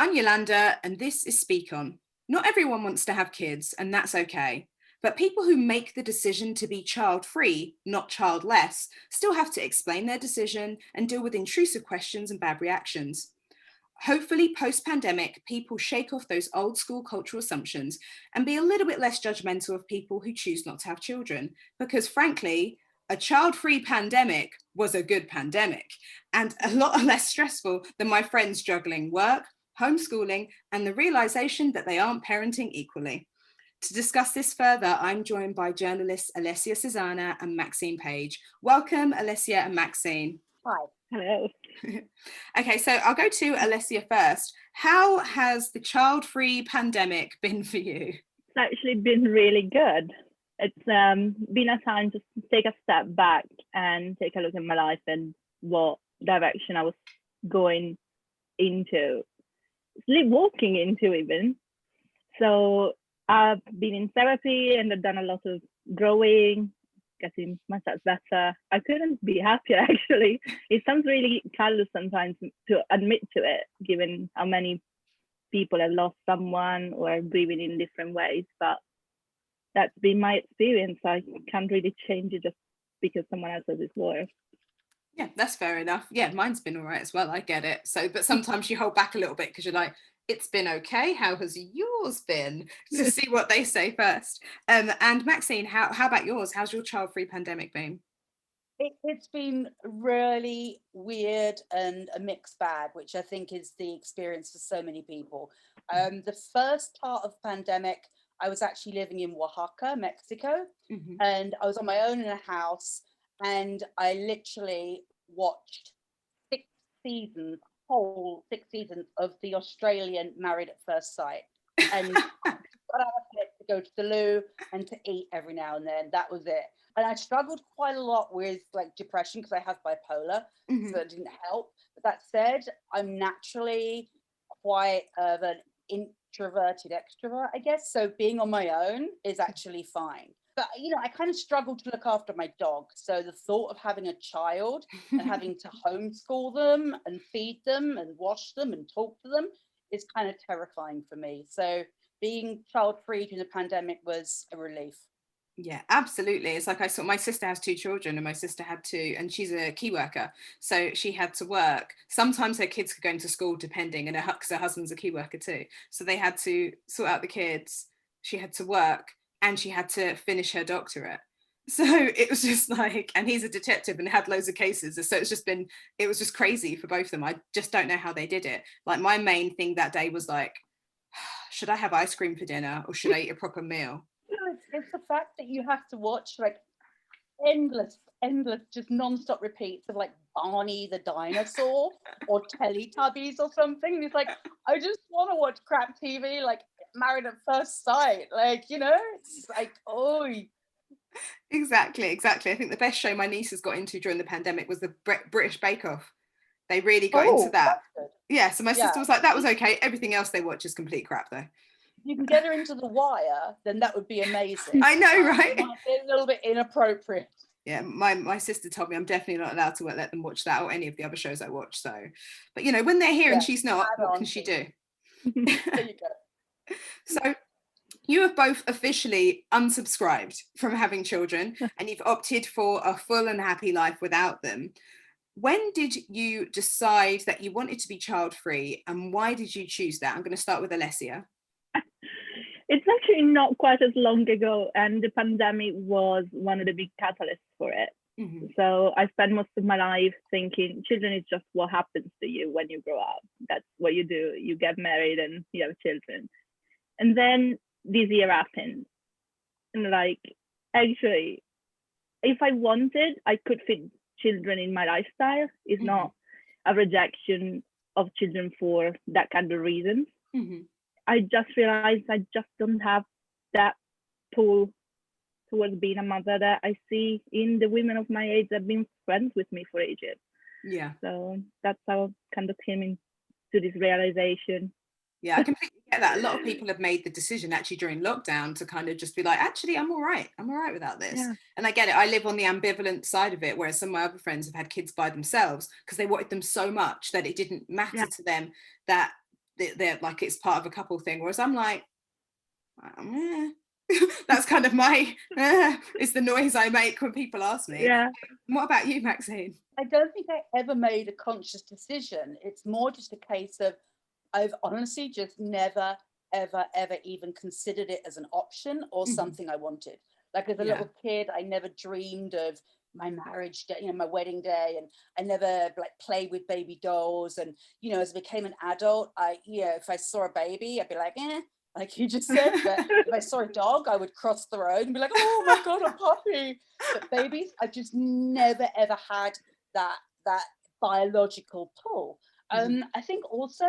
I'm Yolanda, and this is Speak On. Not everyone wants to have kids, and that's okay. But people who make the decision to be child-free, not childless, still have to explain their decision and deal with intrusive questions and bad reactions. Hopefully, post-pandemic, people shake off those old school cultural assumptions and be a little bit less judgmental of people who choose not to have children. Because frankly, a child-free pandemic was a good pandemic and a lot less stressful than my friends juggling work, homeschooling, and the realization that they aren't parenting equally. To discuss this further, I'm joined by journalists Alessia Susanna and Maxine Page. Welcome, Alessia and Maxine. Hi. Hello. Okay, so I'll go to Alessia first. How has the child-free pandemic been for you? It's actually been really good. It's been a time to take a step back and take a look at my life and what direction I was going into, sleepwalking into even. So I've been in therapy and I've done a lot of growing, getting myself better. I couldn't be happier, actually. It sounds really callous sometimes to admit to it, given how many people have lost someone or are grieving in different ways. But that's been my experience. I can't really change it just because someone else has it worse. Yeah, that's fair enough. Yeah, mine's been all right as well. I get it. So, but sometimes you hold back a little bit because you're like, it's been okay. How has yours been? To see what they say first. And Maxine, how about yours? How's your child-free pandemic been? It's been really weird and a mixed bag, which I think is the experience for so many people. The first part of pandemic, I was actually living in Oaxaca, Mexico, and I was on my own in a house, and I literally watched whole 6 seasons of the Australian Married at First Sight, and got out of it to go to the loo and to eat every now and then. That was it. And I struggled quite a lot with like depression because I have bipolar, so that didn't help. But that said, I'm naturally quite of an introverted extrovert, I guess. So being on my own is actually fine. But, you know, I kind of struggled to look after my dog. So the thought of having a child and having to homeschool them and feed them and wash them and talk to them is kind of terrifying for me. So being child-free during the pandemic was a relief. Yeah, absolutely. It's like I saw my sister has 2 children and my sister had 2, and she's a key worker. So she had to work. Sometimes her kids could go into school depending, and her husband's a key worker too. So they had to sort out the kids. She had to work and she had to finish her doctorate. So it was just like, and he's a detective and had loads of cases. So it was just crazy for both of them. I just don't know how they did it. Like my main thing that day was like, should I have ice cream for dinner or should I eat a proper meal? It's the fact that you have to watch like endless, just non-stop repeats of like Barney the dinosaur or Teletubbies or something. It's like, I just want to watch crap TV, like Married at First Sight. Like, you know, it's like, oh. Exactly. I think the best show my nieces got into during the pandemic was the British Bake Off. They really got into that. Yeah, so my sister was like, that was okay. Everything else they watch is complete crap though. You can get her into The Wire, then that would be amazing. I know, right? It might be a little bit inappropriate. Yeah, my sister told me I'm definitely not allowed to let them watch that or any of the other shows I watch. So, but you know, when they're here and she's not, what can she do? There you go. So you have both officially unsubscribed from having children and you've opted for a full and happy life without them. When did you decide that you wanted to be child-free and why did you choose that? I'm going to start with Alessia. It's actually not quite as long ago, and the pandemic was one of the big catalysts for it. So I spent most of my life thinking children is just what happens to you when you grow up. That's what you do. You get married and you have children. And then this year happened. And like, actually, if I wanted, I could fit children in my lifestyle. It's not a rejection of children for that kind of reasons. I just realized I just don't have that pull towards being a mother that I see in the women of my age that have been friends with me for ages. Yeah. So that's how I kind of came into this realization. Yeah, I completely get that. A lot of people have made the decision actually during lockdown to kind of just be like, actually, I'm all right without this. Yeah. And I get it. I live on the ambivalent side of it, whereas some of my other friends have had kids by themselves because they wanted them so much that it didn't matter to them that they're like it's part of a couple thing, whereas I'm like, eh. That's kind of my it's the noise I make when people ask me. Yeah. What about you, Maxine? I don't think I ever made a conscious decision. It's more just a case of I've honestly just never, ever, ever even considered it as an option or something I wanted. Like as a little kid, I never dreamed of my marriage day, my wedding day, and I never like played with baby dolls. And as I became an adult, if I saw a baby, I'd be like, like you just said. But if I saw a dog, I would cross the road and be like, oh my god, a puppy. But babies, I just never ever had that biological pull. I think also,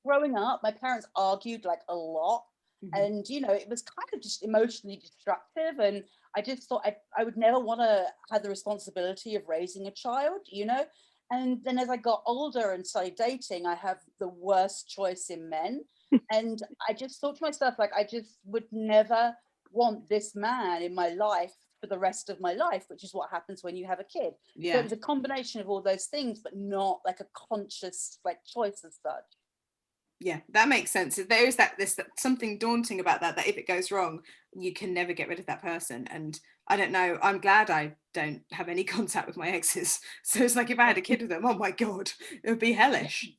growing up, my parents argued like a lot. And it was kind of just emotionally destructive, and I just thought I would never want to have the responsibility of raising a child, and then as I got older and started dating, I have the worst choice in men. And I just thought to myself, like, I just would never want this man in my life for the rest of my life, which is what happens when you have a kid. So it was a combination of all those things, but not like a conscious like choice as such. Yeah, that makes sense. There is there's something daunting about that if it goes wrong, you can never get rid of that person. And I don't know, I'm glad I don't have any contact with my exes. So it's like if I had a kid with them, oh my God, it would be hellish.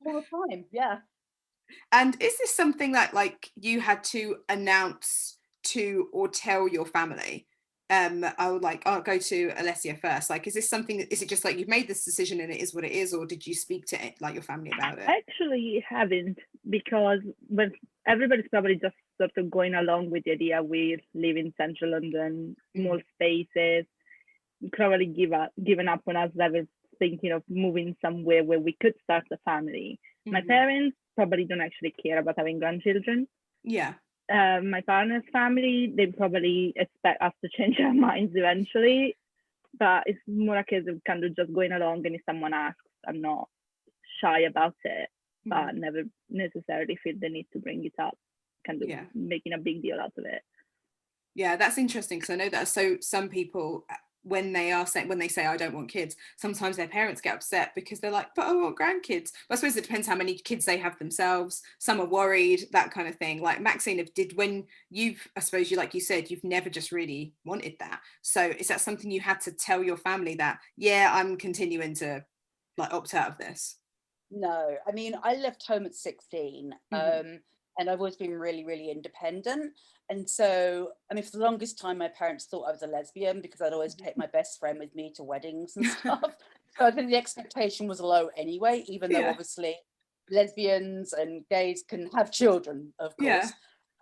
All the time, yeah. And is this something that like you had to announce to or tell your family? I'll go to Alessia first. Like, is this something, is it just like you've made this decision and it is what it is, or did you speak to like your family about it? I actually haven't, because when everybody's probably just sort of going along with the idea, we live in central London, small spaces, probably given up on us ever thinking of moving somewhere where we could start a family. My parents probably don't actually care about having grandchildren. Yeah. My partner's family, they probably expect us to change our minds eventually, but it's more a case of kind of just going along, and if someone asks, I'm not shy about it, but never necessarily feel the need to bring it up, kind of making a big deal out of it. Yeah, that's interesting, because I know that some people, when they say I don't want kids, sometimes their parents get upset because they're like, but I want grandkids. But I suppose it depends how many kids they have themselves. Some are worried, that kind of thing. Like Maxine, I suppose like you said, you've never just really wanted that. So is that something you had to tell your family that, I'm continuing to like opt out of this? No, I mean, I left home at 16. And I've always been really, really independent. And so, I mean, for the longest time, my parents thought I was a lesbian because I'd always take my best friend with me to weddings and stuff. So I think the expectation was low anyway, even though obviously lesbians and gays can have children, of course.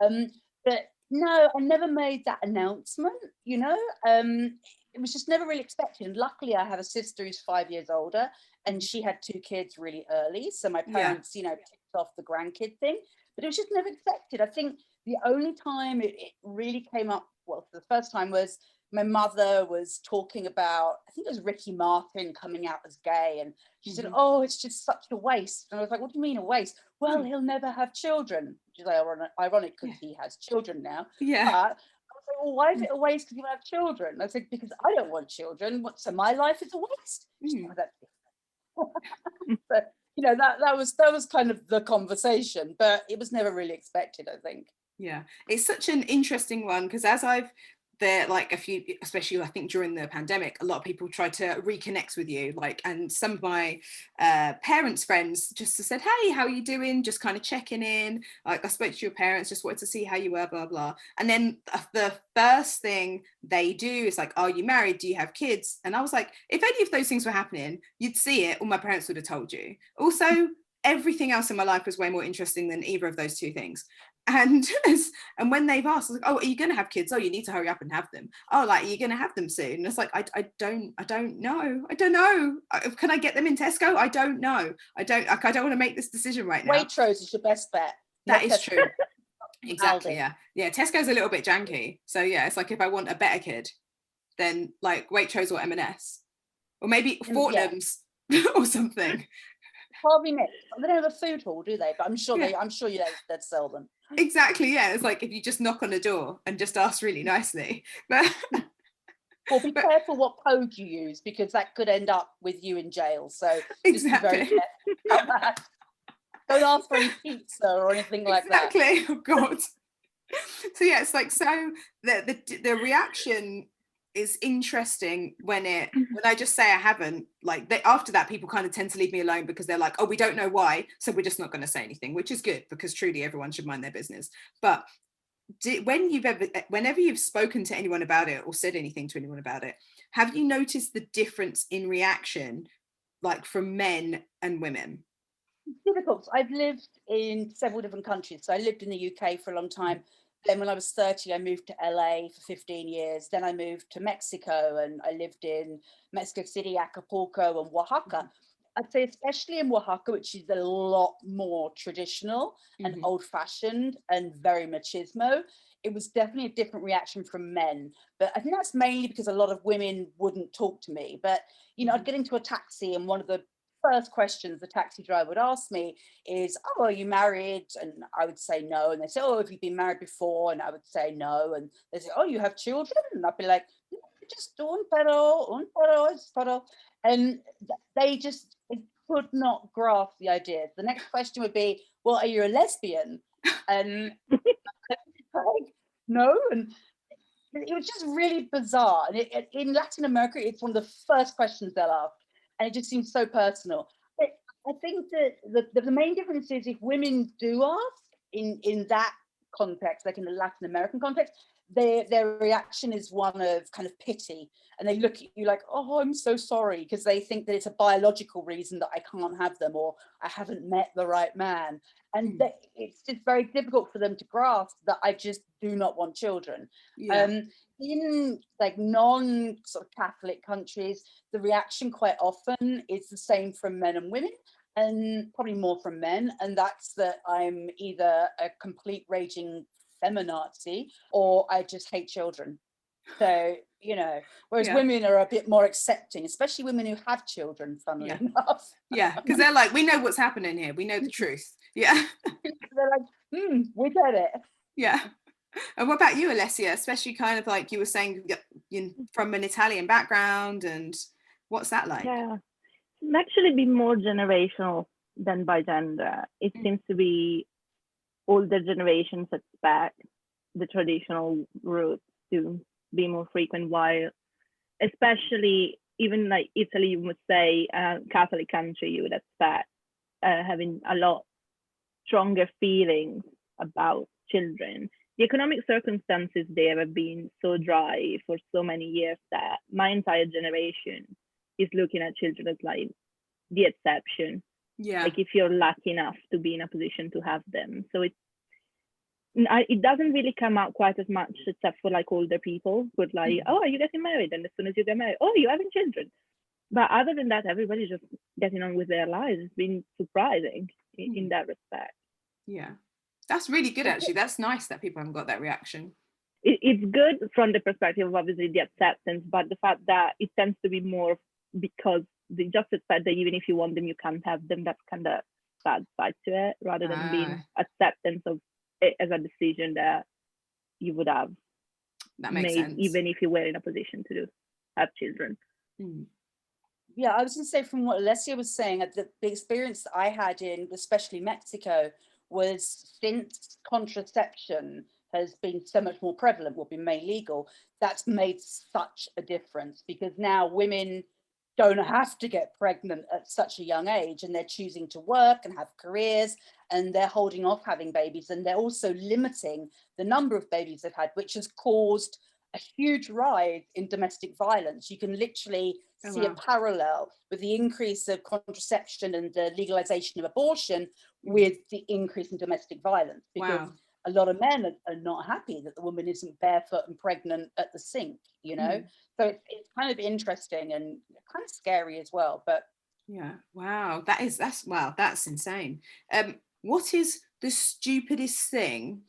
But no, I never made that announcement, it was just never really expected. And luckily, I have a sister who's 5 years older, and she had 2 kids really early. So my parents, ticked off the grandkid thing. But it was just never expected. I think the only time it really came up, well, for the first time, was my mother was talking about, I think it was Ricky Martin coming out as gay. And she said, oh, it's just such a waste. And I was like, what do you mean a waste? Well, he'll never have children, which is ironic because he has children now. Yeah. But I was like, well, why is it a waste because you have children? And I said, because I don't want children. So my life is a waste? But that was kind of the conversation, but it was never really expected, I think. Yeah, it's such an interesting one, because as like a few, especially I think during the pandemic, a lot of people tried to reconnect with you, like, and some of my parents' friends just said, hey, how are you doing? Just kind of checking in. Like, I spoke to your parents, just wanted to see how you were, blah, blah. And then the first thing they do is like, are you married? Do you have kids? And I was like, if any of those things were happening, you'd see it, or my parents would have told you. Also, everything else in my life was way more interesting than either of those two things. And when they've asked, like, oh, are you going to have kids? Oh, you need to hurry up and have them. Oh, like, are you going to have them soon? And it's like, I don't know. Can I get them in Tesco? I don't know. I don't want to make this decision right now. Waitrose is your best bet. That is true. Exactly. Yeah. Tesco's a little bit janky. So yeah, it's like if I want a better kid, then like Waitrose or M&S, or maybe Fortnum's or something. Probably mixed. They don't have a food hall, do they? But I'm sure they'd sell them. Exactly, yeah. It's like if you just knock on the door and just ask really nicely. But or be careful what code you use, because that could end up with you in jail. So just be very careful about that. Don't ask for any pizza or anything like that. Exactly. Oh God. So yeah, it's like, so the reaction is interesting when I just say I haven't, like after that people kind of tend to leave me alone because they're like, oh, we don't know why, so we're just not going to say anything, which is good because truly everyone should mind their business. But whenever you've spoken to anyone about it or said anything to anyone about it, have you noticed the difference in reaction, like from men and women? Difficult. I've lived in several different countries. So I lived in the UK for a long time. Then when I was 30, I moved to LA for 15 years. Then I moved to Mexico and I lived in Mexico City, Acapulco, and Oaxaca. I'd say especially in Oaxaca, which is a lot more traditional and old-fashioned and very machismo, it was definitely a different reaction from men. But I think that's mainly because a lot of women wouldn't talk to me. But, you know, I'd get into a taxi and one of the first questions the taxi driver would ask me is, oh, are you married? And I would say no. And they say, oh, have you been married before? And I would say no. And they say, oh, you have children? And I'd be like, no, just un pero, es pero. And they could not grasp the idea. The next question would be, well, are you a lesbian? And like, no. And it was just really bizarre. And in Latin America, it's one of the first questions they'll ask. And it just seems so personal. But I think that the main difference is if women do ask in that context, like in the Latin American context, their reaction is one of kind of pity. And they look at you like, oh, I'm so sorry, because they think that it's a biological reason that I can't have them or I haven't met the right man. And it's just very difficult for them to grasp that I just do not want children. Yeah. In like non sort of Catholic countries, the reaction quite often is the same from men and women, and probably more from men. And that's that I'm either a complete raging feminazi or I just hate children. So, you know, whereas women are a bit more accepting, especially women who have children, funnily enough. Yeah, because they're like, we know what's happening here. We know the truth. Yeah. They're like, we get it. Yeah. And what about you, Alessia? Especially kind of like you were saying, from an Italian background, and what's that like? Yeah, it's actually be more generational than by gender. It seems to be older generations expect the traditional roots to be more frequent, while especially even like Italy, you would say, Catholic country, you would expect having a lot stronger feelings about children. The economic circumstances there have been so dry for so many years that my entire generation is looking at children as like the exception. Yeah. Like if you're lucky enough to be in a position to have them. So it doesn't really come out quite as much, except for like older people who'd like, oh, are you getting married? And as soon as you get married, oh, you're having children. But other than that, everybody's just getting on with their lives. It's been surprising in that respect. Yeah. That's really good, actually. That's nice that people haven't got that reaction. It's good from the perspective of obviously the acceptance, but the fact that it tends to be more because they just expect that even if you want them, you can't have them. That's kind of sad side to it, rather than being acceptance of it as a decision that you would have made sense, even if you were in a position to have children. Yeah, I was going to say, from what Alessia was saying, the experience that I had in especially Mexico was, since contraception has been so much more prevalent, will be made legal, that's made such a difference, because now women don't have to get pregnant at such a young age, and they're choosing to work and have careers, and they're holding off having babies, and they're also limiting the number of babies they've had, which has caused a huge rise in domestic violence. You can literally see a parallel with the increase of contraception and the legalization of abortion with the increase in domestic violence, because a lot of men are not happy that the woman isn't barefoot and pregnant at the sink, you know. So it's kind of interesting and kind of scary as well. But that's insane. What is the stupidest thing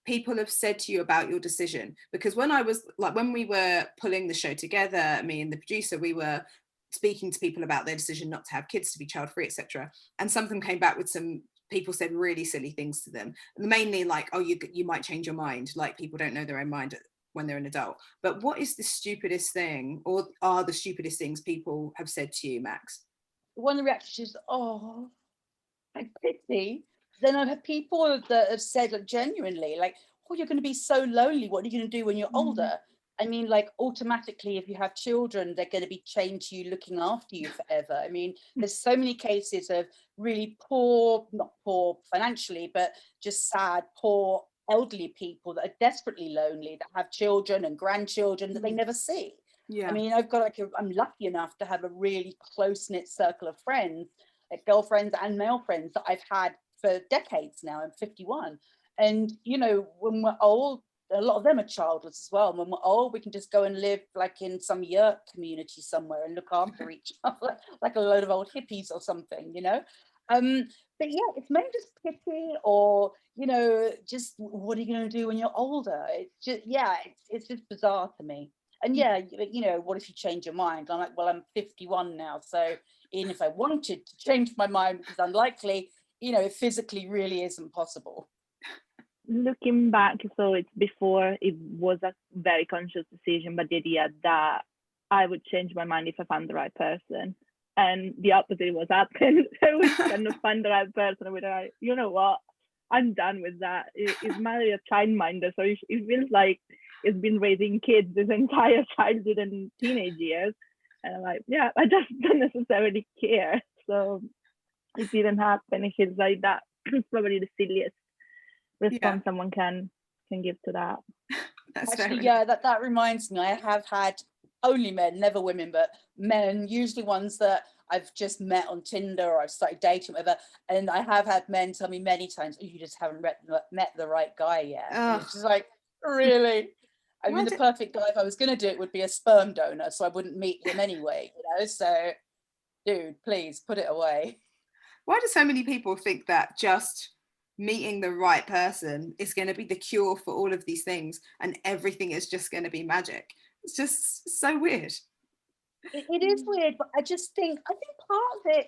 people have said to you about your decision? Because when we were pulling the show together, me and the producer, we were speaking to people about their decision not to have kids, to be child free, etc. And some of them came back with some people said really silly things to them, mainly like, oh, you might change your mind, like people don't know their own mind when they're an adult. But what is the stupidest thing, or are the stupidest things people have said to you, Max? One of the reactions is, oh, like pity. Then I've had people that have said, like, genuinely, like, oh, you're going to be so lonely. What are you going to do when you're older? I mean, like, automatically, if you have children, they're going to be chained to you, looking after you forever. I mean, there's so many cases of really poor, not poor financially, but just sad, poor elderly people that are desperately lonely, that have children and grandchildren that they never see. Yeah. I mean, I've got I'm lucky enough to have a really close-knit circle of friends, like girlfriends and male friends that I've had for decades now. I'm 51. And, you know, when we're old, a lot of them are childless as well. And when we're old, we can just go and live like in some yurt community somewhere and look after each other, like a load of old hippies or something, you know? But yeah, it's mainly just pity, or, you know, just what are you going to do when you're older? It's just, yeah, it's just bizarre to me. And yeah, you know, what if you change your mind? I'm like, well, I'm 51 now. So even if I wanted to change my mind, which is unlikely, you know, it physically really isn't possible. Looking back, so it's before it was a very conscious decision, but the idea that I would change my mind if I found the right person. And the opposite was happening. I was kind of find the right person. I was like, you know what? I'm done with that. It's married a childminder, so it feels like it's been raising kids this entire childhood and teenage years. And I'm like, yeah, I just don't necessarily care. So it didn't happen. It feels like that is probably the silliest response someone can give to that. That's actually, yeah, that reminds me, I have had only men, never women, but men, usually ones that I've just met on Tinder or I've started dating, whatever. And I have had men tell me many times, oh, you just haven't met the right guy yet. And it's just like, really? I mean, the perfect guy, if I was going to do it, would be a sperm donor, so I wouldn't meet him anyway, you know? So, dude, please put it away. Why do so many people think that just meeting the right person is going to be the cure for all of these things and everything is just going to be magic? It's just so weird. It is weird, but I think part of it,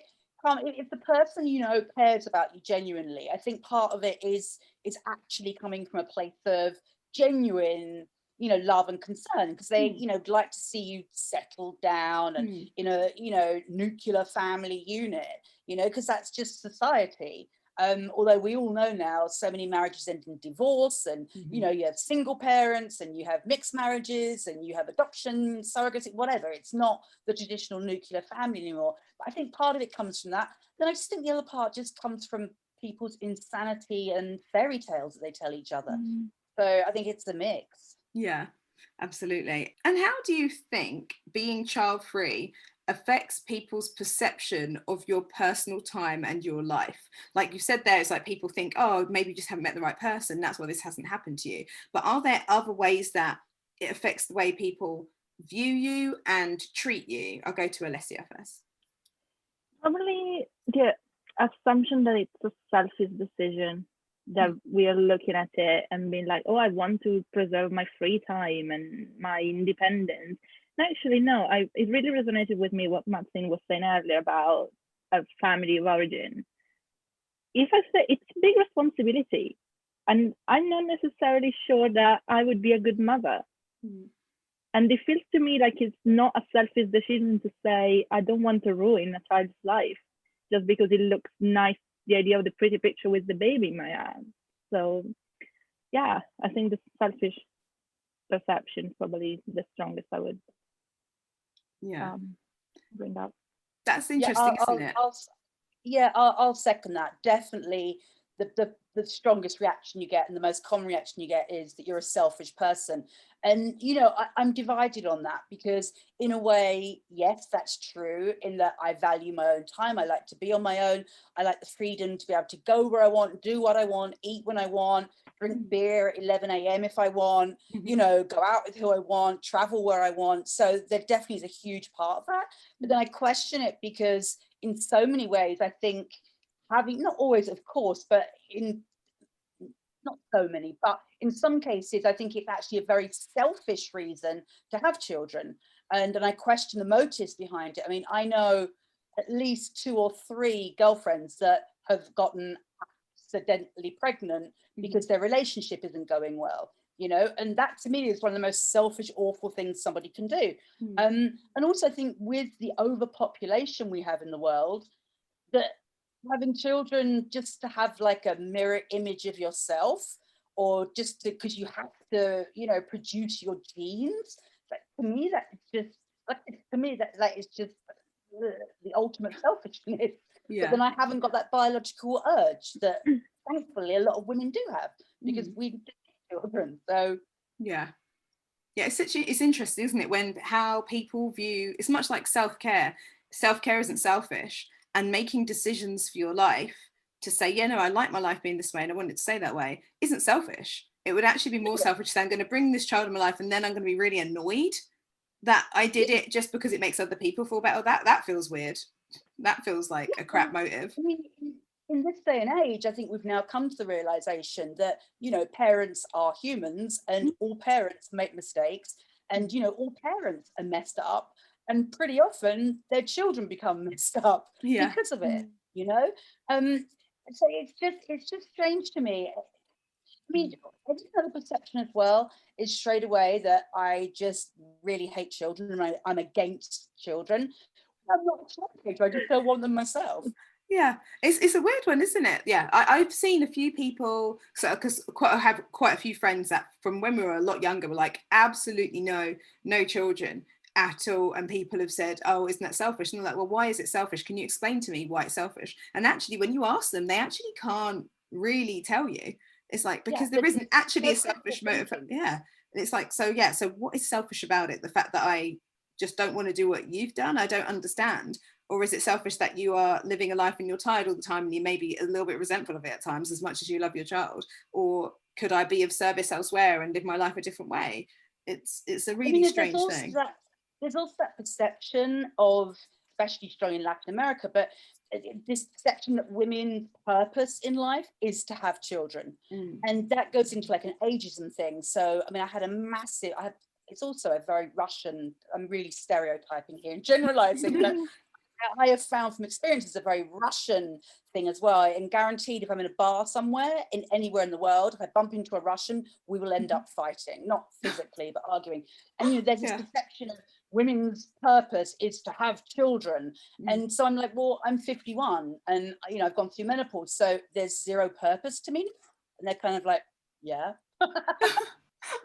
if the person, you know, cares about you genuinely, I think part of it is actually coming from a place of genuine, you know, love and concern, because they, you know, like to see you settle down and in a, you know, nuclear family unit, you know, because that's just society. Although we all know now so many marriages end in divorce, and you know, you have single parents and you have mixed marriages and you have adoption, surrogacy, whatever. It's not the traditional nuclear family anymore. But I think part of it comes from that. Then I just think the other part just comes from people's insanity and fairy tales that they tell each other. So I think it's a mix. Yeah, absolutely. And how do you think being child-free affects people's perception of your personal time and your life? Like you said there, it's like people think, oh, maybe you just haven't met the right person, that's why this hasn't happened to you. But are there other ways that it affects the way people view you and treat you? I'll go to Alessia first. Probably the assumption that it's a selfish decision, that we are looking at it and being like, oh, I want to preserve my free time and my independence. And actually, no, it really resonated with me what Maxine was saying earlier about a family of origin. If I say it's a big responsibility, and I'm not necessarily sure that I would be a good mother. And it feels to me like it's not a selfish decision to say, I don't want to ruin a child's life just because it looks nice, the idea of the pretty picture with the baby in my arms. So yeah, I think the selfish perception is probably the strongest I would bring up. That's interesting, isn't it? I'll second that. Definitely the strongest reaction you get and the most common reaction you get is that you're a selfish person. And, you know, I'm divided on that, because in a way, yes, that's true, in that I value my own time. I like to be on my own. I like the freedom to be able to go where I want, do what I want, eat when I want, drink beer at 11 a.m. if I want, you know, go out with who I want, travel where I want. So there definitely is a huge part of that. But then I question it, because in so many ways, I think having, not always, of course, but in not so many, but in some cases, I think it's actually a very selfish reason to have children. And I question the motives behind it. I mean, I know at least 2 or 3 girlfriends that have gotten accidentally pregnant because their relationship isn't going well, you know, and that to me is one of the most selfish, awful things somebody can do. And also I think with the overpopulation we have in the world, that having children just to have like a mirror image of yourself, or just because you have to, you know, produce your genes. Like, to me, that is just like, to me that is just the ultimate selfishness. But then I haven't got that biological urge that thankfully a lot of women do have, because we do have children. So yeah. It's interesting, isn't it, when how people view, it's much like self-care. Self-care isn't selfish, and making decisions for your life to say, yeah, no, I like my life being this way and I want it to stay that way, isn't selfish. It would actually be more selfish to say, I'm going to bring this child in my life and then I'm going to be really annoyed that I did it just because it makes other people feel better. That feels weird. That feels like a crap motive. I mean, in this day and age, I think we've now come to the realization that, you know, parents are humans and all parents make mistakes, and, you know, all parents are messed up, and pretty often their children become messed up because of it, you know. So it's just strange to me. I mean, I just have a perception as well is straight away that I just really hate children, and I'm against children. I'm not a child hater, I just don't want them myself. Yeah, it's a weird one, isn't it? Yeah, I've seen a few people, so because I have quite a few friends that from when we were a lot younger were like, absolutely no children at all, and people have said, oh, isn't that selfish? And they're like, well, why is it selfish? Can you explain to me why it's selfish? And actually, when you ask them, they actually can't really tell you. It's like, because there isn't actually a selfish motive. Yeah, and it's like, so what is selfish about it? The fact that I just don't want to do what you've done, I don't understand. Or is it selfish that you are living a life and you're tired all the time and you may be a little bit resentful of it at times, as much as you love your child? Or could I be of service elsewhere and live my life a different way? It's a really strange thing. There's also that perception of, especially strong in Latin America, but this perception that women's purpose in life is to have children. And that goes into like an ageism thing. So, I mean, it's also a very Russian, I'm really stereotyping here and generalizing, but I have found from experience it's a very Russian thing as well. And guaranteed, if I'm in a bar somewhere, anywhere in the world, if I bump into a Russian, we will end up fighting, not physically, but arguing. And, you know, there's this perception of women's purpose is to have children. And so I'm like, well, I'm 51 and, you know, I've gone through menopause, so there's zero purpose to me. And they're kind of like, yeah.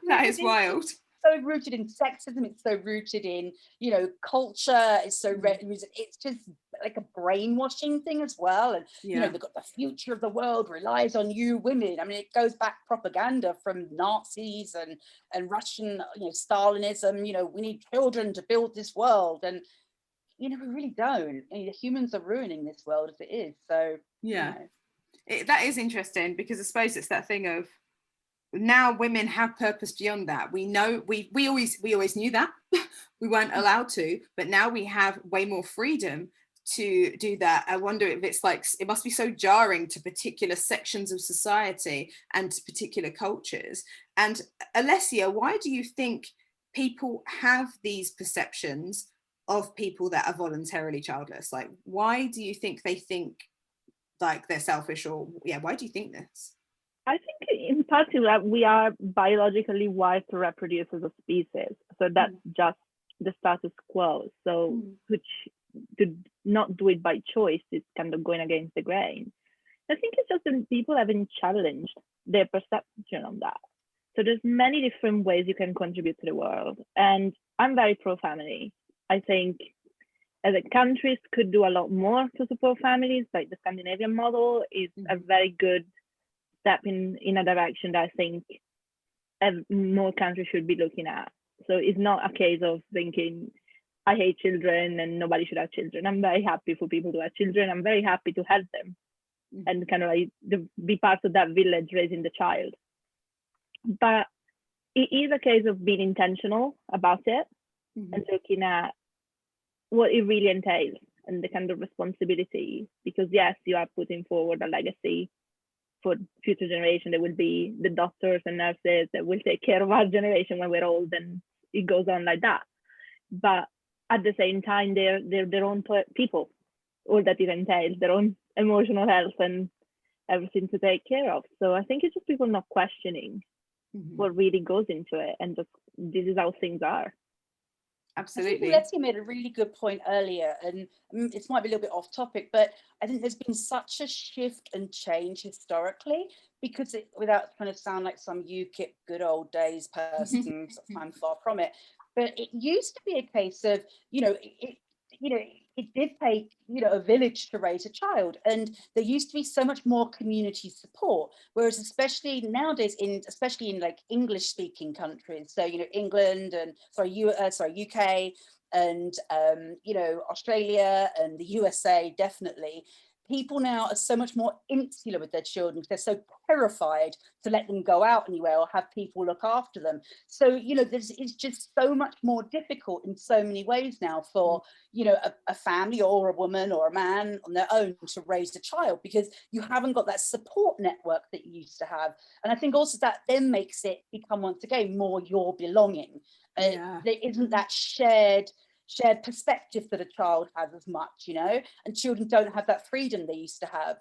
That is wild. So rooted in sexism, it's so rooted in, you know, culture, it's so it's just like a brainwashing thing as well. And you know, they've got the future of the world relies on you women. I mean, it goes back propaganda from Nazis and Russian, you know, Stalinism. You know, we need children to build this world, and you know, we really don't. I mean, humans are ruining this world as it is. So you know. That is interesting, because I suppose it's that thing of, now women have purpose beyond that. We know we always knew that. We weren't allowed to, but now we have way more freedom to do that. I wonder if it's like, it must be so jarring to particular sections of society and to particular cultures. And Alessia, why do you think people have these perceptions of people that are voluntarily childless? Like, why do you think they think like they're selfish? Or why do you think this? I think in particular, we are biologically wired to reproduce as a species. So that's just the status quo. So which to not do it by choice is kind of going against the grain. I think it's just that people haven't challenged their perception on that. So there's many different ways you can contribute to the world. And I'm very pro-family. I think as a countries could do a lot more to support families, like the Scandinavian model is a very good step in a direction that I think more countries should be looking at. So it's not a case of thinking, I hate children and nobody should have children. I'm very happy for people to have children. I'm very happy to help them and kind of like be part of that village raising the child. But it is a case of being intentional about it and looking at what it really entails and the kind of responsibility. Because yes, you are putting forward a legacy for future generation. There will be the doctors and nurses that will take care of our generation when we're old, and it goes on like that. But at the same time, they're their own people, all that it entails, their own emotional health and everything to take care of. So I think it's just people not questioning what really goes into it, and just this is how things are. Absolutely. Letty made a really good point earlier, and it might be a little bit off topic, but I think there's been such a shift and change historically, because without kind of sound like some UKIP good old days person, I'm far from it, but it used to be a case of, it did take, a village to raise a child, and there used to be so much more community support, whereas especially nowadays especially in like English speaking countries, so England and UK and Australia and the USA, definitely people now are so much more insular with their children because they're so terrified to let them go out anywhere or have people look after them. So, it's just so much more difficult in so many ways now for, a family or a woman or a man on their own to raise a child, because you haven't got that support network that you used to have. And I think also that then makes it become, once again, more your belonging. There isn't that shared perspective that a child has as much, and children don't have that freedom they used to have,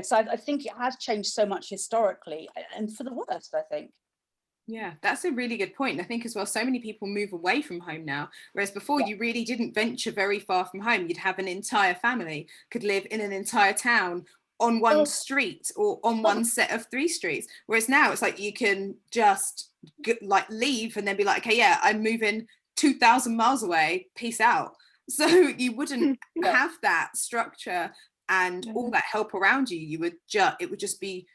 so I think it has changed so much historically, and for the worst, I think. Yeah, that's a really good point. I think as well, so many people move away from home now, whereas before you really didn't venture very far from home. You'd have an entire family, could live in an entire town on one street or on one set of 3 streets. Whereas now it's like you can just leave and then be like, okay, yeah, I'm moving 2,000 miles away, peace out. So you wouldn't have that structure and all that help around you. It would just be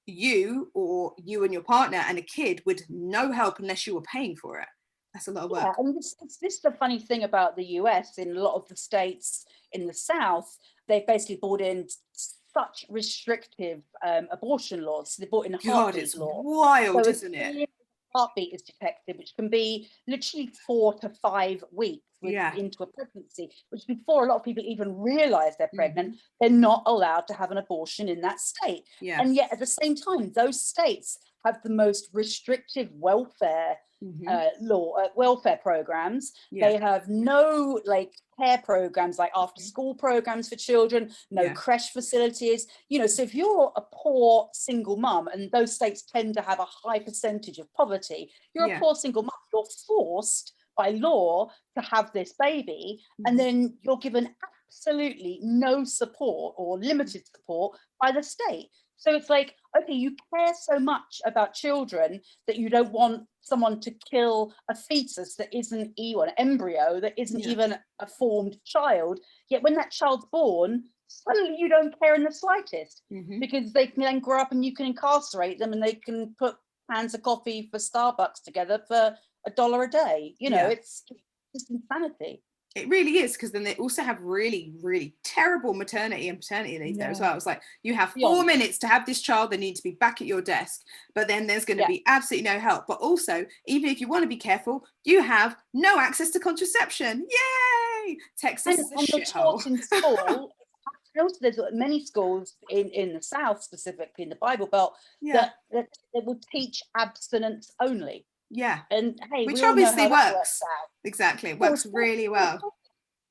you or you and your partner and a kid with no help unless you were paying for it. That's a lot of work. Yeah, and this is the funny thing about the US. In a lot of the states in the South, they've basically brought in such restrictive abortion laws. They brought in a heartbeat law. Wild, isn't it? Heartbeat is detected, which can be literally 4 to 5 weeks into a pregnancy, which before a lot of people even realize they're pregnant, they're not allowed to have an abortion in that state. And yet at the same time, those states have the most restrictive welfare welfare programs. They have no care programs, like after school programs for children, no creche facilities, so if you're a poor single mum, and those states tend to have a high percentage of poverty, you're a poor single mum, you're forced by law to have this baby, and then you're given absolutely no support or limited support by the state. So it's like, okay, you care so much about children that you don't want someone to kill a fetus that isn't even an embryo, that isn't even a formed child. Yet when that child's born, suddenly you don't care in the slightest, because they can then grow up and you can incarcerate them and they can put cans of coffee for Starbucks together for $1 a day. It's just insanity. It really is, because then they also have really, really terrible maternity and paternity leave there as well. It's like, you have 4 minutes to have this child, they need to be back at your desk, but then there's going to be absolutely no help. But also, even if you want to be careful, you have no access to contraception. Yay! Texas is a shithole. In school. Also, there's many schools in the South, specifically in the Bible Belt, that will teach abstinence only. Yeah. And hey, which obviously works. Exactly. It works really well.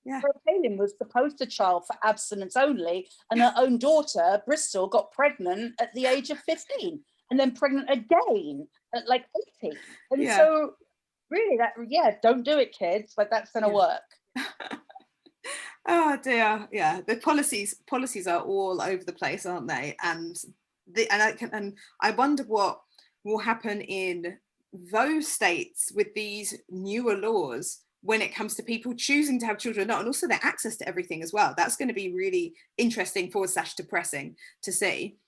Yeah. Palin was the poster child for abstinence only, and her own daughter, Bristol, got pregnant at the age of 15 and then pregnant again at 18. And so really don't do it, kids. That's gonna work. Oh dear. Yeah. The policies are all over the place, aren't they? And I wonder what will happen in those states with these newer laws when it comes to people choosing to have children or not, and also their access to everything as well. That's going to be really interesting / depressing to see.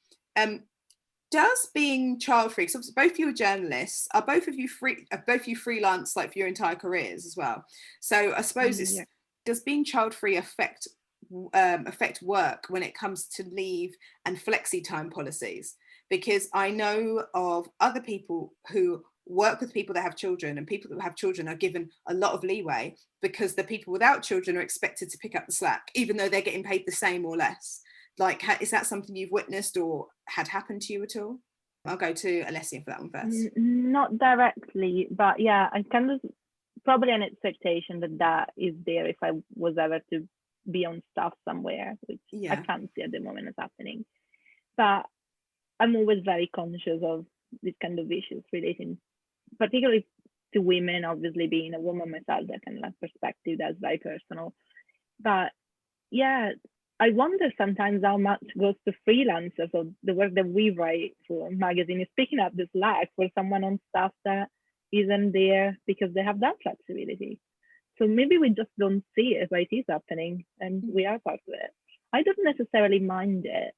Does being child free, because both of you are journalists, are both of you freelance for your entire careers as well? So I suppose does being child free affect work when it comes to leave and flexi time policies? Because I know of other people who work with people that have children, and people that have children are given a lot of leeway because the people without children are expected to pick up the slack, even though they're getting paid the same or less. Is that something you've witnessed or had happen to you at all? I'll go to Alessia for that one first. Not directly, but I kind of probably an expectation that is there if I was ever to be on staff somewhere, which I can't see at the moment is happening. But I'm always very conscious of these kind of issues relating particularly to women. Obviously, being a woman myself, that kind of perspective that's very personal. But yeah, I wonder sometimes how much goes to freelancers or the work that we write for magazine is picking up the slack for someone on staff that isn't there because they have that flexibility. So maybe we just don't see it, but it is happening, and we are part of it. I don't necessarily mind it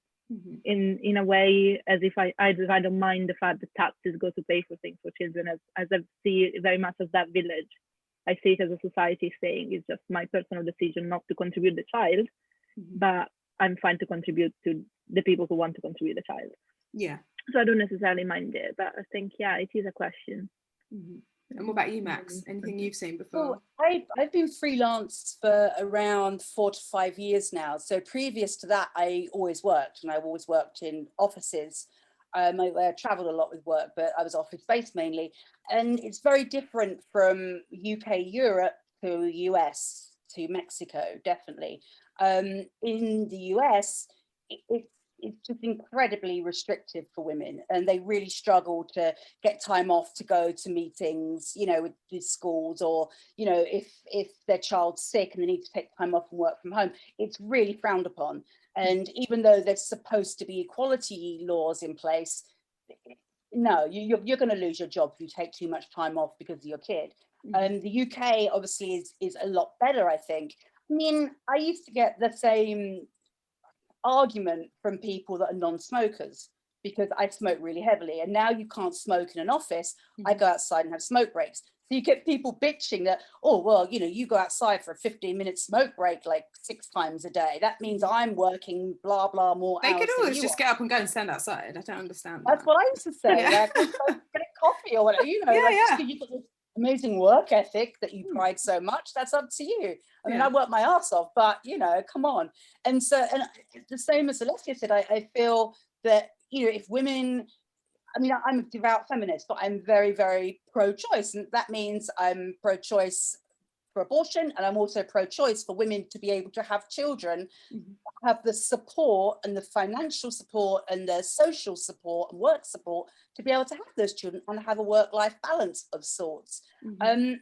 in a way as if I don't mind the fact that taxes go to pay for things for children, as I see it very much as that village. I see it as a society thing. It's just my personal decision not to contribute the child, but I'm fine to contribute to the people who want to contribute the child. Yeah. So I don't necessarily mind it, but I think, yeah, it is a question. And what about you, Max? Anything you've seen before? Well, I've been freelance for around 4 to 5 years now. So previous to that, I always worked, and I've always worked in offices. I traveled a lot with work, but I was office-based mainly. And it's very different from UK, Europe to US to Mexico, definitely. In the US, it's just incredibly restrictive for women, and they really struggle to get time off to go to meetings, you know, with schools, or, you know, if their child's sick and they need to take time off and work from home, it's really frowned upon. And even though there's supposed to be equality laws in place, no, you're going to lose your job if you take too much time off because of your kid. And the UK obviously is a lot better, I think. I mean, I used to get the same argument from people that are non-smokers because I smoke really heavily, and now you can't smoke in an office. I go outside and have smoke breaks. So you get people bitching that, oh, well, you know, you go outside for a 15-minute smoke break like 6 times a day. That means I'm working blah, blah, more They hours. could always just get up and go and stand outside. I don't understand That's what I used to say. Like, let's go get a coffee or whatever, you know, just because you've got this amazing work ethic that you pride so much, that's up to you. I mean, I work my ass off, but, you know, come on. And so, and the same as Alessia said, I feel that, you know, if women, I mean, I'm a devout feminist, but I'm very, very pro-choice. And that means I'm pro-choice for abortion, and I'm also pro-choice for women to be able to have children, have the support and the financial support and the social support and work support to be able to have those children and have a work-life balance of sorts. And,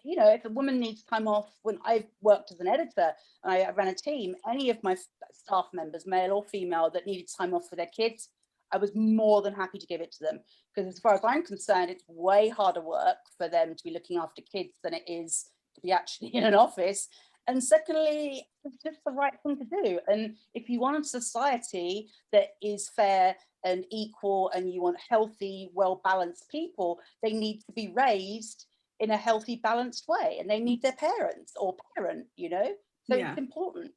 you know, if a woman needs time off, when I've worked as an editor and I ran a team, any of my staff members, male or female, that needed time off for their kids, I was more than happy to give it to them, because as far as I'm concerned, it's way harder work for them to be looking after kids than it is to be actually in an office. And secondly, it's just the right thing to do. And if you want a society that is fair and equal, and you want healthy, well-balanced people, they need to be raised in a healthy, balanced way, and they need their parents or parent, you know, so it's important.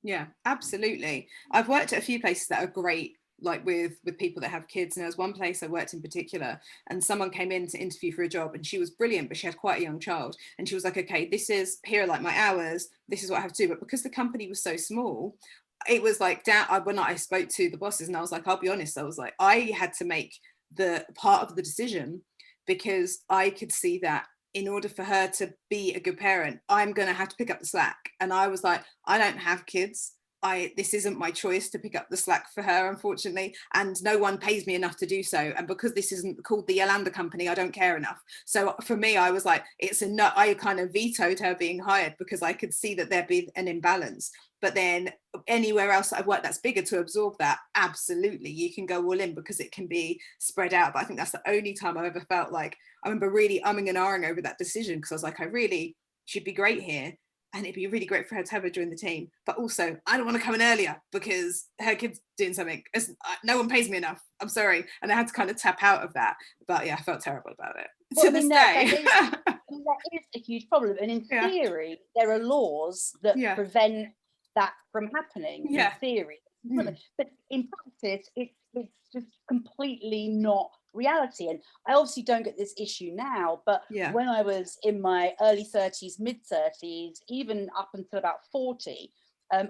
Yeah, absolutely. I've worked at a few places that are great, like with people that have kids, and there was one place I worked in particular, and someone came in to interview for a job, and she was brilliant, but she had quite a young child, and she was like, okay, here are like my hours, this is what I have to do. But because the company was so small, it was like when I spoke to the bosses, and I was like, I'll be honest, I was like, I had to make the part of the decision, because I could see that in order for her to be a good parent, I'm going to have to pick up the slack. And I was like, I don't have kids. This isn't my choice to pick up the slack for her, unfortunately, and no one pays me enough to do so. And because this isn't called the Yolanda company, I don't care enough. So for me, I was like, it's a no. I kind of vetoed her being hired because I could see that there'd be an imbalance. But then anywhere else I've worked that's bigger to absorb that, absolutely, you can go all in because it can be spread out. But I think that's the only time I've ever felt like, I remember really umming and ahhing over that decision, because I was like, I really should be great here. And it'd be really great for her to have her join the team. But also, I don't want to come in earlier because her kid's doing something. No one pays me enough. I'm sorry. And I had to kind of tap out of that. But yeah, I felt terrible about it. Well, to this day. That is a huge problem. And in theory, there are laws that prevent that from happening, in theory. But in practice, it's just completely not reality. And I obviously don't get this issue now, but when I was in my early 30s, mid 30s, even up until about 40,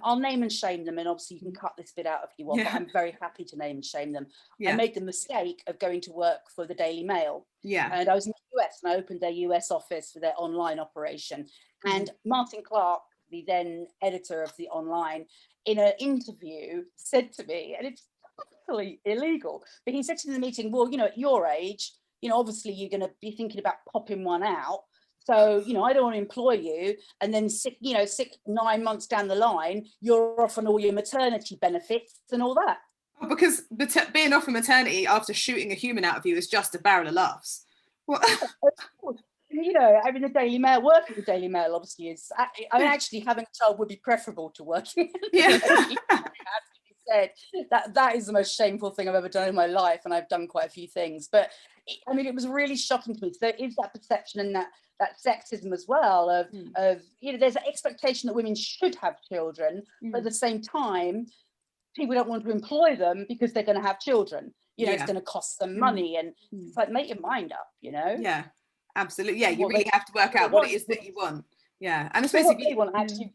I'll name and shame them, and obviously you can cut this bit out if you want, but I'm very happy to name and shame them. I made the mistake of going to work for the Daily Mail, and I was in the US, and I opened their US office for their online operation. And Martin Clark, the then editor of the online, in an interview said to me, and it's totally illegal, but he said to the meeting, well, you know, at your age, obviously you're going to be thinking about popping one out. So, I don't want to employ you. And then 9 months down the line, you're off on all your maternity benefits and all that. Because being off of maternity after shooting a human out of you is just a barrel of laughs. What? The Daily Mail, working with Daily Mail obviously is, actually having a child would be preferable to working. Yeah. Said that is the most shameful thing I've ever done in my life, and I've done quite a few things, but it was really shocking to me. So there is that perception and that sexism as well of there's an expectation that women should have children, but at the same time people don't want to employ them because they're going to have children. It's going to cost them money, and it's like, make your mind up. Yeah, absolutely. Yeah, you really have to work out what it is that you want. Yeah, and especially what they want actually.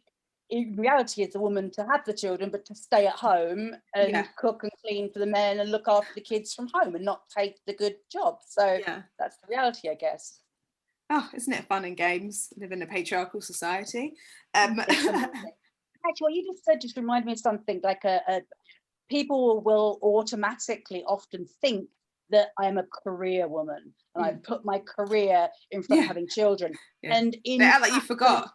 In reality, it's a woman to have the children, but to stay at home and cook and clean for the men and look after the kids from home and not take the good job. So that's the reality, I guess. Oh, isn't it fun and games? Live in a patriarchal society. Actually, what you just said just reminded me of something. Like people will automatically often think that I'm a career woman and I've put my career in front of having children. And they act like you forgot.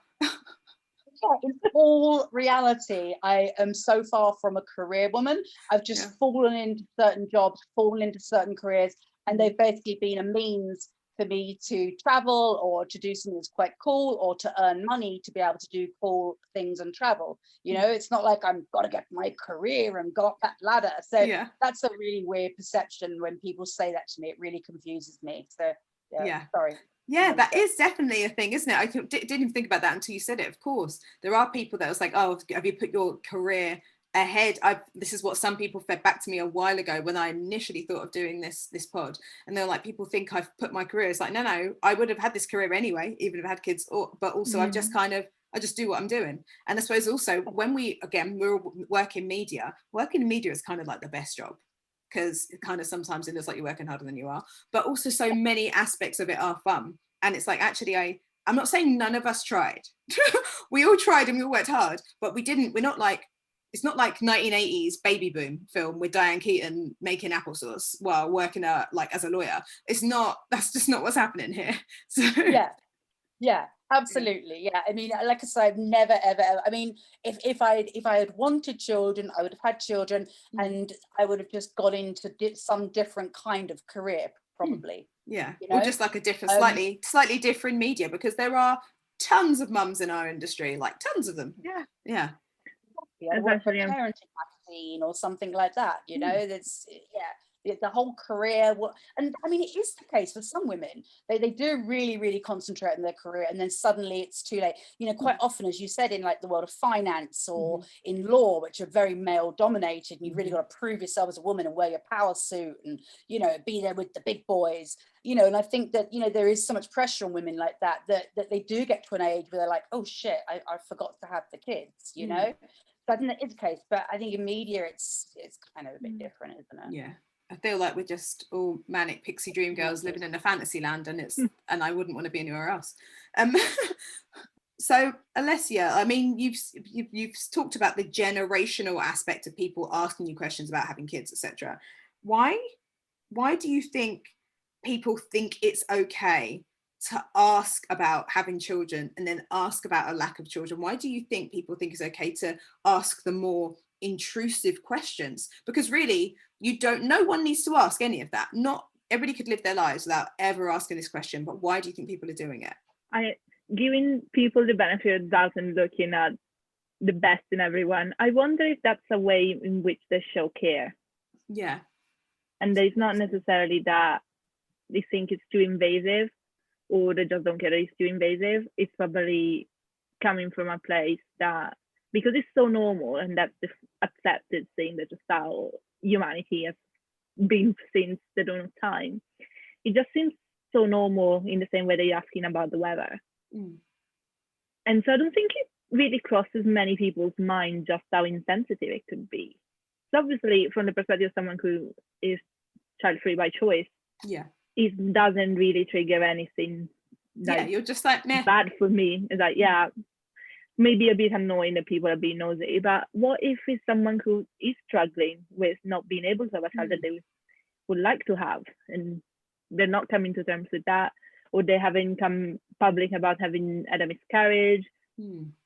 In all reality, I am so far from a career woman. I've just fallen into certain jobs, fallen into certain careers, and they've basically been a means for me to travel or to do something that's quite cool or to earn money to be able to do cool things and travel. It's not like I've got to get my career and go up that ladder. So that's a really weird perception when people say that to me. It really confuses me. So sorry. Yeah, that is definitely a thing, isn't it? I didn't even think about that until you said it. Of course, there are people that was like, oh, have you put your career ahead? This is what some people fed back to me a while ago when I initially thought of doing this pod, and they're like, people think I've put my career. It's like, no, I would have had this career anyway, even if I had kids. But also, I've just I just do what I'm doing. And I suppose also when we're working media is kind of like the best job, because kind of sometimes it looks like you're working harder than you are, but also so many aspects of it are fun. And it's like, actually, I'm not saying none of us tried. We all tried and we all worked hard, but we didn't. We're not like, it's not like 1980s baby boom film with Diane Keaton making applesauce while working as a lawyer. That's just not what's happening here. So yeah, absolutely. Yeah, I mean, like I said, I've never ever. I mean, if I had wanted children, I would have had children, and I would have just got into some different kind of career, probably. Yeah, or just like a different, slightly different media, because there are tons of mums in our industry, like tons of them. Yeah. I work for a parenting magazine or something like that. That's the whole career. And I mean, it is the case for some women. They do really, really concentrate on their career, and then suddenly it's too late. Quite often, as you said, in like the world of finance or in law, which are very male dominated, and you've really got to prove yourself as a woman and wear your power suit and be there with the big boys. And I think that there is so much pressure on women like that they do get to an age where they're like, oh shit, I forgot to have the kids. So I think that is the case, but I think in media it's kind of a bit different, isn't it? Yeah, I feel like we're just all manic pixie dream girls living in a fantasy land, and and I wouldn't want to be anywhere else. So Alessia, I mean, you've talked about the generational aspect of people asking you questions about having kids, etc. Why do you think people think it's okay to ask about having children and then ask about a lack of children? Why do you think people think it's okay to ask the more intrusive questions? Because really, no one needs to ask any of that. Not everybody could live their lives without ever asking this question, but why do you think people are doing it? Giving people the benefit of the doubt and looking at the best in everyone, I wonder if that's a way in which they show care. Yeah. And there's not necessarily that they think it's too invasive, or they just don't care that it's too invasive. It's probably coming from a place that, because it's so normal and that's the accepted thing, that just how humanity has been since the dawn of time, it just seems so normal, in the same way that you're asking about the weather. And so I don't think it really crosses many people's mind just how insensitive it could be. So obviously, from the perspective of someone who is child-free by choice, it doesn't really trigger anything you're just like, meh. Bad for me. It's like, maybe a bit annoying that people are being nosy, but what if it's someone who is struggling with not being able to have a child that they would like to have, and they're not coming to terms with that, or they haven't come public about having had a miscarriage,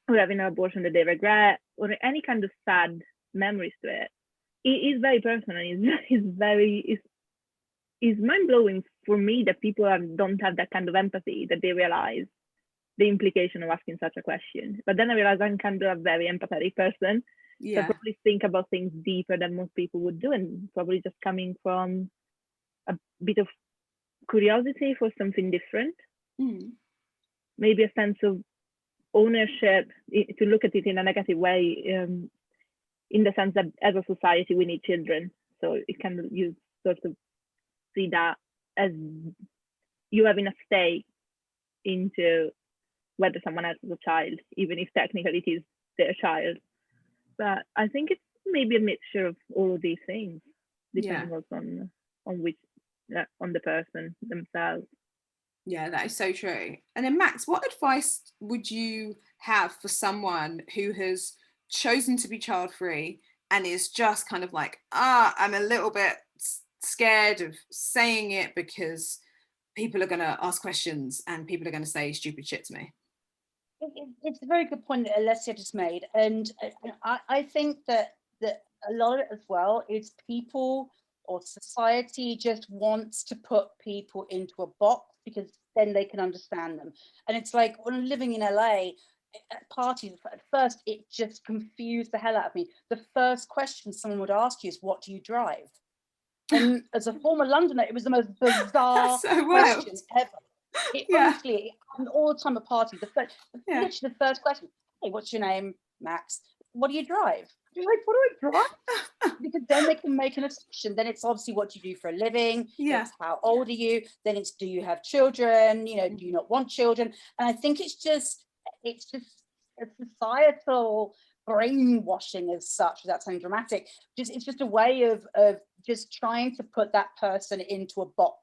or having an abortion that they regret, or any kind of sad memories to it. It is very personal. It's mind-blowing for me that people don't have that kind of empathy, that they realize the implication of asking such a question. But then I realized I'm kind of a very empathetic person. So I probably think about things deeper than most people would do, and probably just coming from a bit of curiosity for something different. Maybe a sense of ownership, to look at it in a negative way, in the sense that as a society we need children. So it can, you sort of see that as you having a stake into whether someone else is a child, even if technically it is their child. But I think it's maybe a mixture of all of these things, depending on which on the person themselves. Yeah, that is so true. And then Max, what advice would you have for someone who has chosen to be child-free and is just kind of like, I'm a little bit scared of saying it because people are going to ask questions and people are going to say stupid shit to me? It's a very good point that Alessia just made, and I think that a lot of it as well is people or society just wants to put people into a box because then they can understand them. And it's like when living in LA at parties, at first it just confused the hell out of me. The first question someone would ask you is, what do you drive? And as a former Londoner, it was the most bizarre question ever. Honestly, it happened all the time at parties. Literally the first question, hey, what's your name? Max. What do you drive? You're like, what do I drive? Because then they can make an assumption. Then it's obviously what you do for a living. It's how old are you? Then it's, do you have children? You know, do you not want children? And I think it's just a societal brainwashing as such, without sounding dramatic. It's just a way of just trying to put that person into a box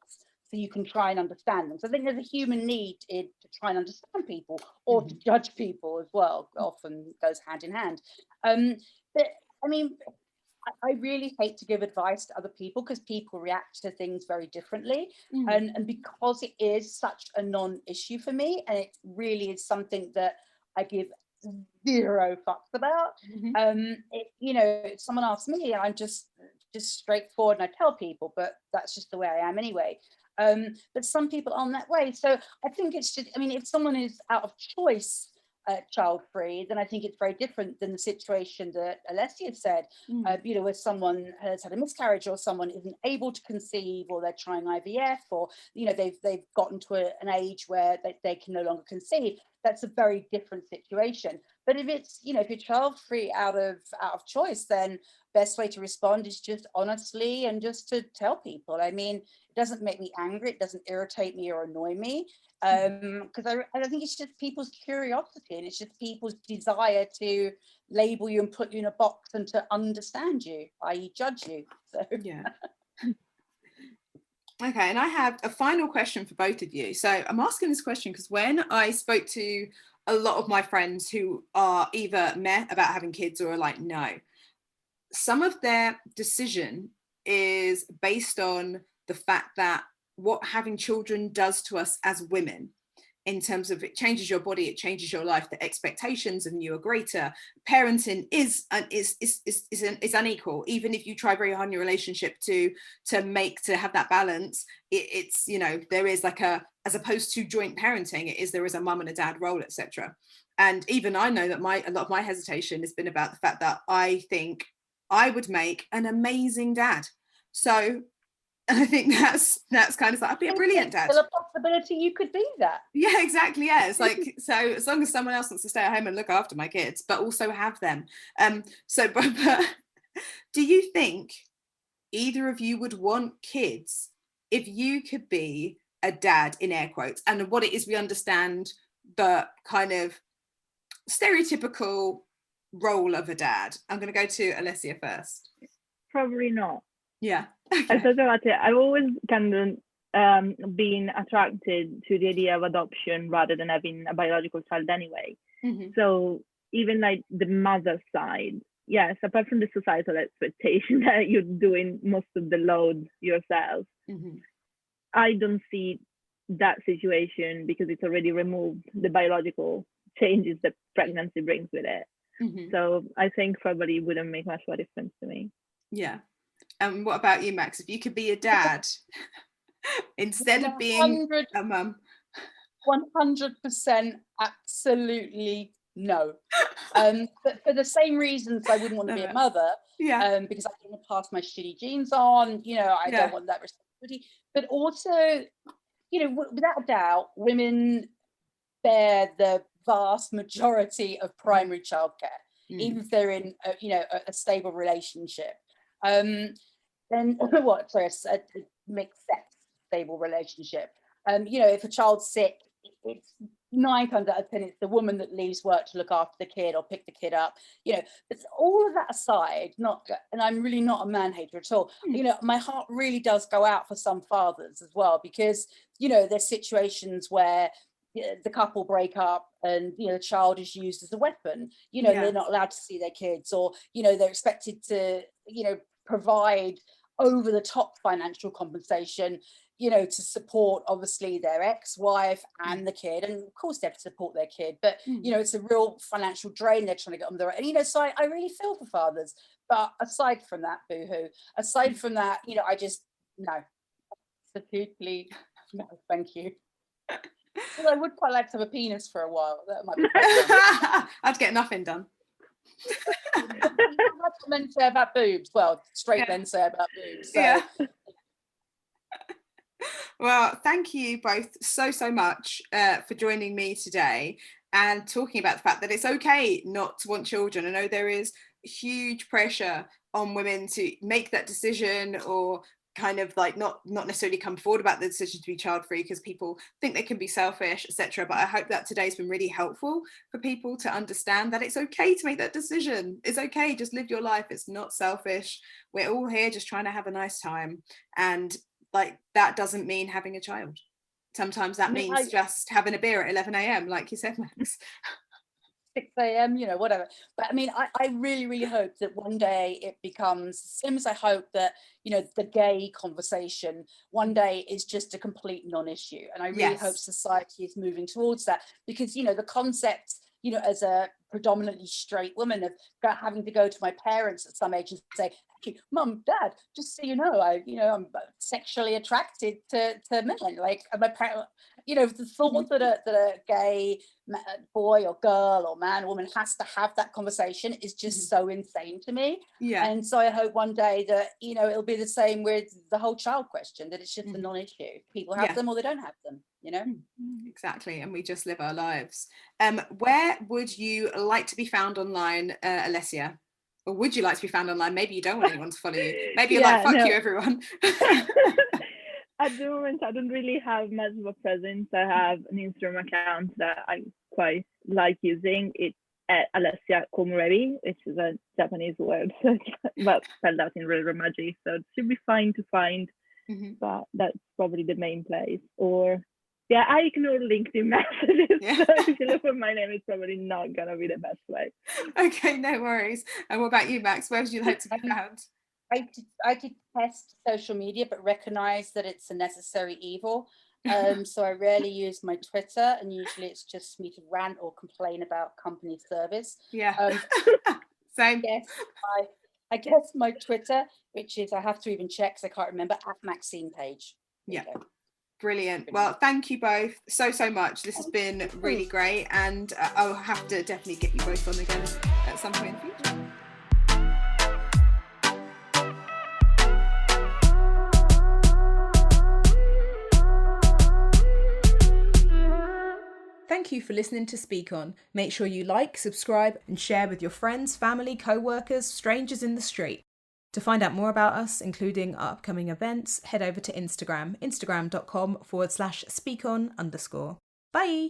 so you can try and understand them. So I think there's a human need to try and understand people, or to judge people as well. Often goes hand in hand. But I mean, I really hate to give advice to other people because people react to things very differently. And because it is such a non-issue for me, and it really is something that I give zero fucks about. You know, if someone asks me, I'm just straightforward and I tell people, but that's just the way I am anyway. But some people aren't that way. So I think it's just, I mean, if someone is out of choice child-free, then I think it's very different than the situation that Alessia said, you know, where someone has had a miscarriage, or someone isn't able to conceive, or they're trying IVF, or, you know, they've gotten to an age where they can no longer conceive. That's a very different situation. But if it's, you know, if you're child-free out of choice, then best way to respond is just honestly and just to tell people. I mean, it doesn't make me angry, it doesn't irritate me or annoy me, because I think it's just people's curiosity, and it's just people's desire to label you and put you in a box and to understand you, i.e. judge you. So Okay, and I have a final question for both of you. So I'm asking this question because when I spoke to a lot of my friends who are either meh about having kids or are like, no, some of their decision is based on the fact that what having children does to us as women, in terms of it changes your body, it changes your life, the expectations of you are greater. Parenting is unequal. Even if you try very hard in your relationship to have that balance, it's, you know, there is like as opposed to joint parenting, there is a mum and a dad role, etc. And even I know that a lot of my hesitation has been about the fact that I think I would make an amazing dad. So I think that's kind of like, I'd be a brilliant dad. Still a possibility you could be that. Yeah, exactly. Yeah, it's like, so as long as someone else wants to stay at home and look after my kids, but also have them. But do you think either of you would want kids if you could be a dad, in air quotes, and what it is we understand the kind of stereotypical role of a dad? I'm going to go to Alessia first. Probably not. Yeah. Okay. I thought about it. I've always kind of been attracted to the idea of adoption rather than having a biological child anyway. So even like the mother side, yes, apart from the societal expectation that you're doing most of the load yourself, I don't see that situation because it's already removed the biological changes that pregnancy brings with it. So I think probably wouldn't make much of a difference to me. Yeah. And what about you, Max? If you could be a dad instead of being a mum? 100% absolutely no. But for the same reasons I wouldn't want to be a mother, because I don't want to pass my shitty genes on, I don't want that responsibility. But also, without a doubt, women bear the vast majority of primary childcare, even if they're in a stable relationship. Then a mixed sex stable relationship. If a child's sick, it's 9 times out of 10 it's the woman that leaves work to look after the kid or pick the kid up. But all of that aside, and I'm really not a man hater at all. My heart really does go out for some fathers as well, because there's situations where the couple break up and the child is used as a weapon. They're not allowed to see their kids, or they're expected to provide over the top financial compensation to support obviously their ex-wife and the kid, and of course they have to support their kid, but it's a real financial drain they're trying to get on their own. And so I really feel for fathers. But aside from that, I just no, absolutely no, thank you. Well, I would quite like to have a penis for a while. That might be I'd get nothing done. That's what men say about boobs. Well, straight men say about boobs. So. Well, thank you both so much for joining me today and talking about the fact that it's okay not to want children. I know there is huge pressure on women to make that decision, or kind of like not necessarily come forward about the decision to be child free because people think they can be selfish, etc. But I hope that today's been really helpful for people to understand that it's okay to make that decision. It's okay, just live your life. It's not selfish. We're all here just trying to have a nice time, and like that doesn't mean having a child. Sometimes that means just having a beer at 11 a.m. like you said, Max. 6 a.m, whatever. But I mean, I really, really hope that one day it becomes, same as I hope that, the gay conversation one day is just a complete non-issue. And I really hope society is moving towards that, because, the concept, as a predominantly straight woman, of having to go to my parents at some age and say, Mum, Dad, just so you know, I'm sexually attracted to men. Like my parents, the thought that a gay boy or girl or man or woman has to have that conversation is just so insane to me. And so I hope one day that it'll be the same with the whole child question, that it's just a non-issue. People have them or they don't have them. Exactly, and we just live our lives. Where would you like to be found online, Alessia? Or would you like to be found online? Maybe you don't want anyone to follow you. Maybe you're like, fuck you, everyone. At the moment, I don't really have much of a presence. I have an Instagram account that I quite like using. It's at Alessia Komurebi, which is a Japanese word, but spelled out in real Romaji. So it should be fine to find, but that's probably the main place. Or I ignore LinkedIn messages. So if you look for my name, it's probably not gonna be the best way. Okay, no worries. And what about you, Max? Where would you like to be found? I detest social media, but recognize that it's a necessary evil. So I rarely use my Twitter, and usually it's just me to rant or complain about company service. Same. Yes, I guess my Twitter, which is, I have to even check because I can't remember, at Maxine page. Brilliant. Well, thank you both so much. This has been really great, and I'll have to definitely get you both on again at some point in the future. Thank you for listening to Speak On. Make sure you like, subscribe, and share with your friends, family, co-workers, strangers in the street. To find out more about us, including our upcoming events, head over to Instagram, instagram.com/speakon_. Bye!